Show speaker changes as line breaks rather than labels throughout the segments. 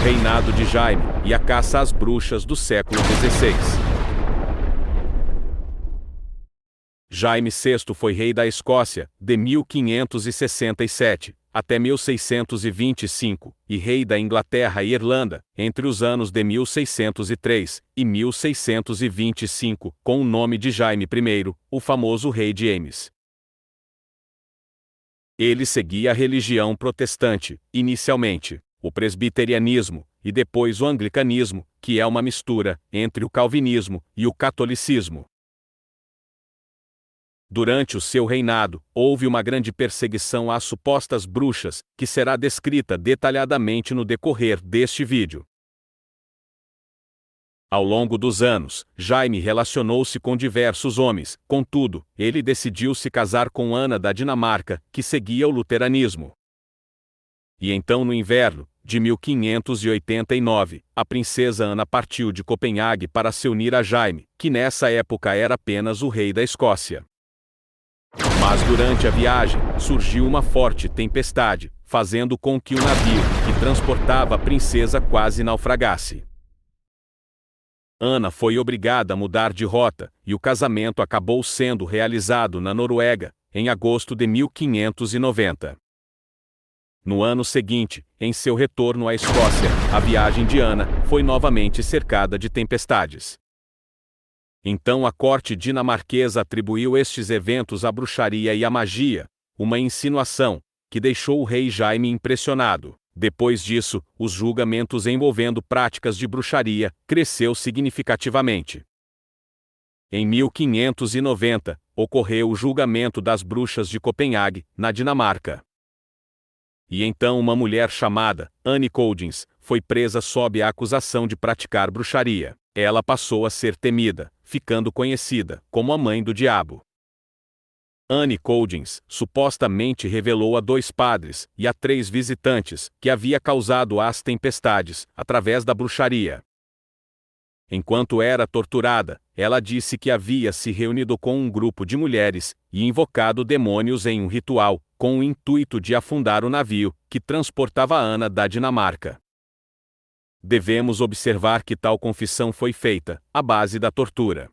reinado de Jaime e a caça às bruxas do século XVI. Jaime VI foi rei da Escócia, de 1567 até 1625, e rei da Inglaterra e Irlanda, entre os anos de 1603 e 1625, com o nome de Jaime I, o famoso Rei de Ames. Ele seguia a religião protestante, inicialmente o presbiterianismo, e depois o anglicanismo, que é uma mistura entre o calvinismo e o catolicismo. Durante o seu reinado, houve uma grande perseguição às supostas bruxas, que será descrita detalhadamente no decorrer deste vídeo. Ao longo dos anos, Jaime relacionou-se com diversos homens, contudo, ele decidiu se casar com Ana da Dinamarca, que seguia o luteranismo. E então no inverno de 1589, a princesa Ana partiu de Copenhague para se unir a Jaime, que nessa época era apenas o rei da Escócia. Mas durante a viagem, surgiu uma forte tempestade, fazendo com que o navio, que transportava a princesa, quase naufragasse. Ana foi obrigada a mudar de rota, e o casamento acabou sendo realizado na Noruega, em agosto de 1590. No ano seguinte, em seu retorno à Escócia, a viagem de Ana foi novamente cercada de tempestades. Então a corte dinamarquesa atribuiu estes eventos à bruxaria e à magia, uma insinuação que deixou o rei Jaime impressionado. Depois disso, os julgamentos envolvendo práticas de bruxaria cresceu significativamente. Em 1590, ocorreu o julgamento das bruxas de Copenhague, na Dinamarca. E então uma mulher chamada Anne Coldings foi presa sob a acusação de praticar bruxaria. Ela passou a ser temida, ficando conhecida como a Mãe do Diabo. Anne Coldings supostamente revelou a 2 padres e a 3 visitantes que havia causado as tempestades através da bruxaria. Enquanto era torturada, ela disse que havia se reunido com um grupo de mulheres e invocado demônios em um ritual, com o intuito de afundar o navio que transportava Ana da Dinamarca. Devemos observar que tal confissão foi feita à base da tortura.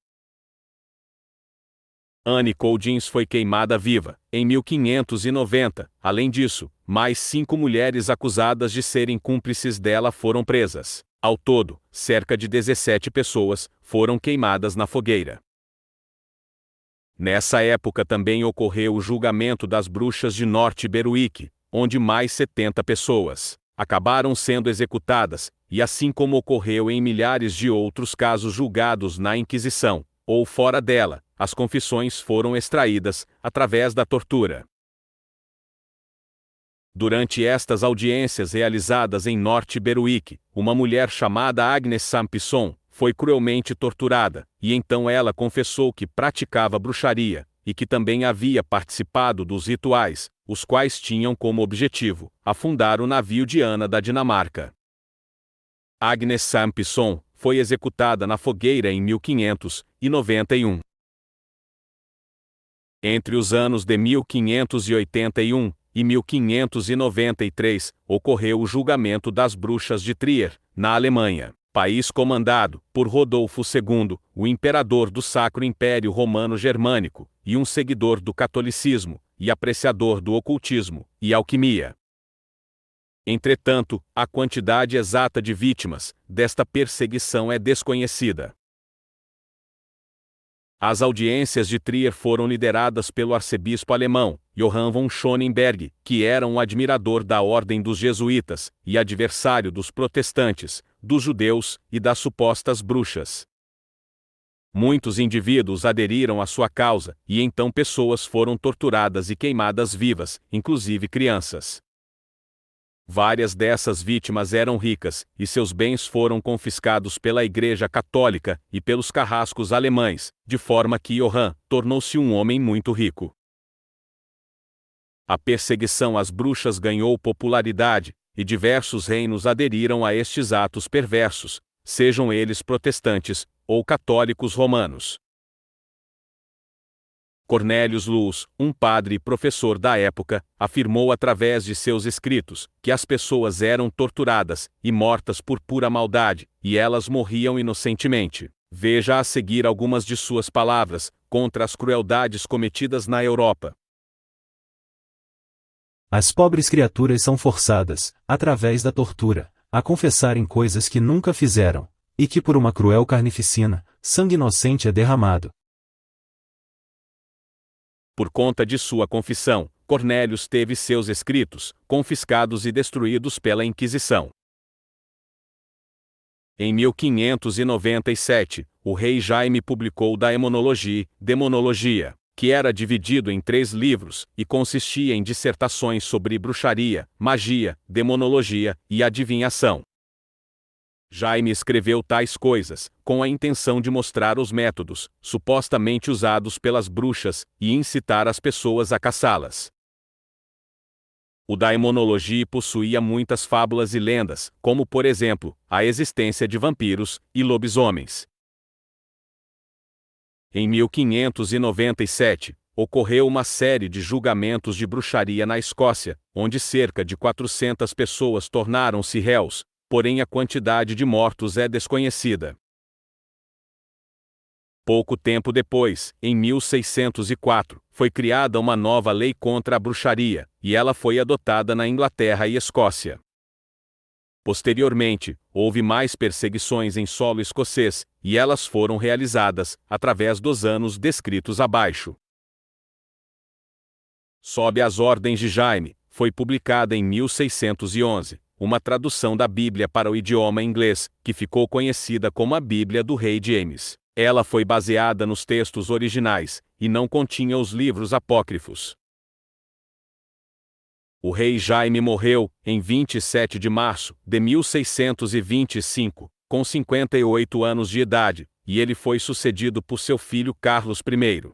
Anne Coldings foi queimada viva, em 1590. Além disso, mais 5 mulheres acusadas de serem cúmplices dela foram presas. Ao todo, cerca de 17 pessoas foram queimadas na fogueira. Nessa época também ocorreu o julgamento das bruxas de North Berwick, onde mais 70 pessoas acabaram sendo executadas, e assim como ocorreu em milhares de outros casos julgados na Inquisição, ou fora dela, as confissões foram extraídas através da tortura. Durante estas audiências realizadas em North Berwick, uma mulher chamada Agnes Sampson foi cruelmente torturada, e então ela confessou que praticava bruxaria, e que também havia participado dos rituais, os quais tinham como objetivo afundar o navio de Ana da Dinamarca. Agnes Sampson foi executada na fogueira em 1591. Entre os anos de 1581 e 1593, ocorreu o julgamento das bruxas de Trier, na Alemanha, país comandado por Rodolfo II, o imperador do Sacro Império Romano Germânico, e um seguidor do catolicismo, e apreciador do ocultismo e alquimia. Entretanto, a quantidade exata de vítimas desta perseguição é desconhecida. As audiências de Trier foram lideradas pelo arcebispo alemão, Johann von Schonenberg, que era um admirador da ordem dos jesuítas, e adversário dos protestantes, dos judeus e das supostas bruxas. Muitos indivíduos aderiram à sua causa, e então pessoas foram torturadas e queimadas vivas, inclusive crianças. Várias dessas vítimas eram ricas, e seus bens foram confiscados pela Igreja Católica e pelos carrascos alemães, de forma que Johann tornou-se um homem muito rico. A perseguição às bruxas ganhou popularidade, e diversos reinos aderiram a estes atos perversos, sejam eles protestantes ou católicos romanos. Cornelius Luz, um padre e professor da época, afirmou através de seus escritos que as pessoas eram torturadas e mortas por pura maldade, e elas morriam inocentemente. Veja a seguir algumas de suas palavras contra as crueldades cometidas na Europa.
As pobres criaturas são forçadas, através da tortura, a confessarem coisas que nunca fizeram, e que por uma cruel carnificina, sangue inocente é derramado.
Por conta de sua confissão, Cornélius teve seus escritos confiscados e destruídos pela Inquisição. Em 1597, o rei Jaime publicou Daemonologie, Demonologia, que era dividido em 3 livros e consistia em dissertações sobre bruxaria, magia, demonologia e adivinhação. Jaime escreveu tais coisas com a intenção de mostrar os métodos supostamente usados pelas bruxas e incitar as pessoas a caçá-las. O Daemonologie possuía muitas fábulas e lendas, como por exemplo, a existência de vampiros e lobisomens. Em 1597, ocorreu uma série de julgamentos de bruxaria na Escócia, onde cerca de 400 pessoas tornaram-se réus, porém a quantidade de mortos é desconhecida. Pouco tempo depois, em 1604, foi criada uma nova lei contra a bruxaria, e ela foi adotada na Inglaterra e Escócia. Posteriormente, houve mais perseguições em solo escocês, e elas foram realizadas através dos anos descritos abaixo. Sob as ordens de Jaime, foi publicada em 1611, uma tradução da Bíblia para o idioma inglês, que ficou conhecida como a Bíblia do Rei James. Ela foi baseada nos textos originais, e não continha os livros apócrifos. O rei Jaime morreu, em 27 de março de 1625, com 58 anos de idade, e ele foi sucedido por seu filho Carlos I.